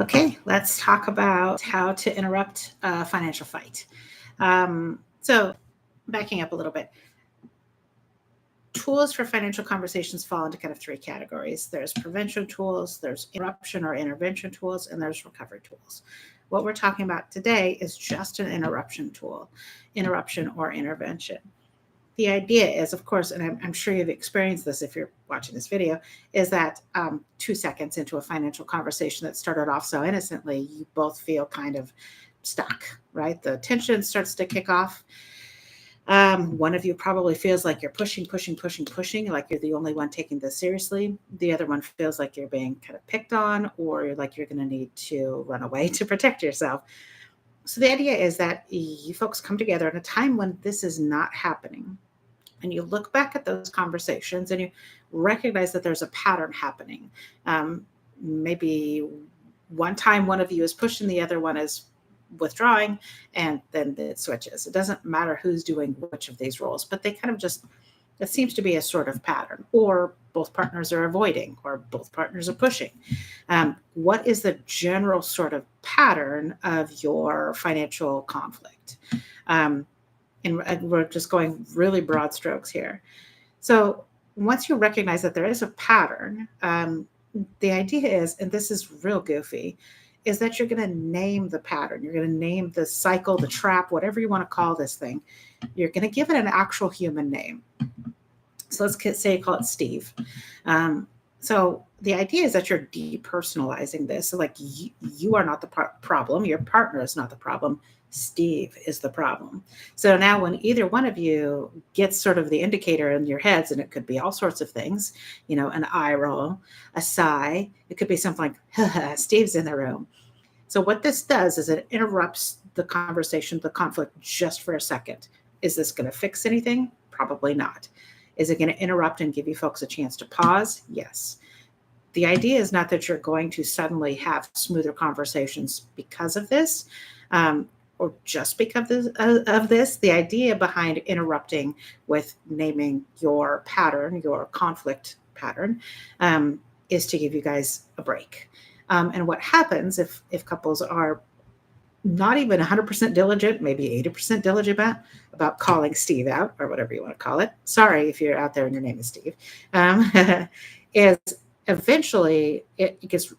Okay, let's talk about how to interrupt a financial fight. So, backing up a little bit, tools for financial conversations fall into kind of three categories. There's prevention tools, there's interruption or intervention tools, and there's recovery tools. What we're talking about today is just an interruption tool, interruption or intervention. The idea is, of course, and I'm sure you've experienced this if you're watching this video, is that 2 seconds into a financial conversation that started off so innocently, you both feel kind of stuck, right? The tension starts to kick off. One of you probably feels like you're pushing, like you're the only one taking this seriously. The other one feels like you're being kind of picked on, or you're like you're going to need to run away to protect yourself. So the idea is that you folks come together at a time when this is not happening, and you look back at those conversations and you recognize that there's a pattern happening. Maybe one time one of you is pushing, the other one is withdrawing, and then it switches. It doesn't matter who's doing which of these roles, but they kind of just, it seems to be a sort of pattern, or both partners are avoiding, or both partners are pushing. What is the general sort of pattern of your financial conflict? And we're just going really broad strokes here. So once you recognize that there is a pattern, the idea is, and this is real goofy, is that you're going to name the pattern. You're going to name the cycle, the trap, whatever you want to call this thing. You're going to give it an actual human name. So let's say you call it Steve. So the idea is that you're depersonalizing this. So like you are not the problem. Your partner is not the problem. Steve is the problem. So now when either one of you gets sort of the indicator in your heads, and it could be all sorts of things, an eye roll, a sigh, it could be something like, Steve's in the room. So what this does is it interrupts the conversation, the conflict, just for a second. Is this going to fix anything? Probably not. Is it going to interrupt and give you folks a chance to pause? Yes. The idea is not that you're going to suddenly have smoother conversations because of this, or just because of this. The idea behind interrupting with naming your pattern, your conflict pattern, is to give you guys a break. And what happens if couples are not even 100% diligent, maybe 80% diligent about calling Steve out, or whatever you want to call it. Sorry if you're out there and your name is Steve. Is eventually it gets,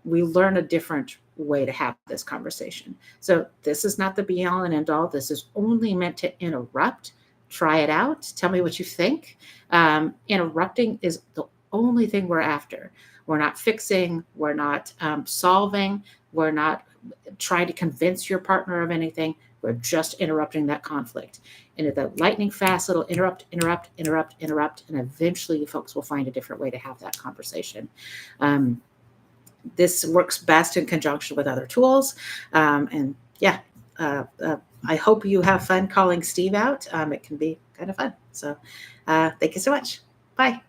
we learn a different way to have this conversation. So this is not the be all and end all. This is only meant to interrupt. Try it out. Tell me what you think. Interrupting is the only thing we're after. We're not fixing. We're not solving. We're not trying to convince your partner of anything. We're just interrupting that conflict. And at the lightning fast, it'll interrupt, and eventually you folks will find a different way to have that conversation. This works best in conjunction with other tools. And yeah, I hope you have fun calling Steve out. It can be kind of fun. So thank you so much. Bye.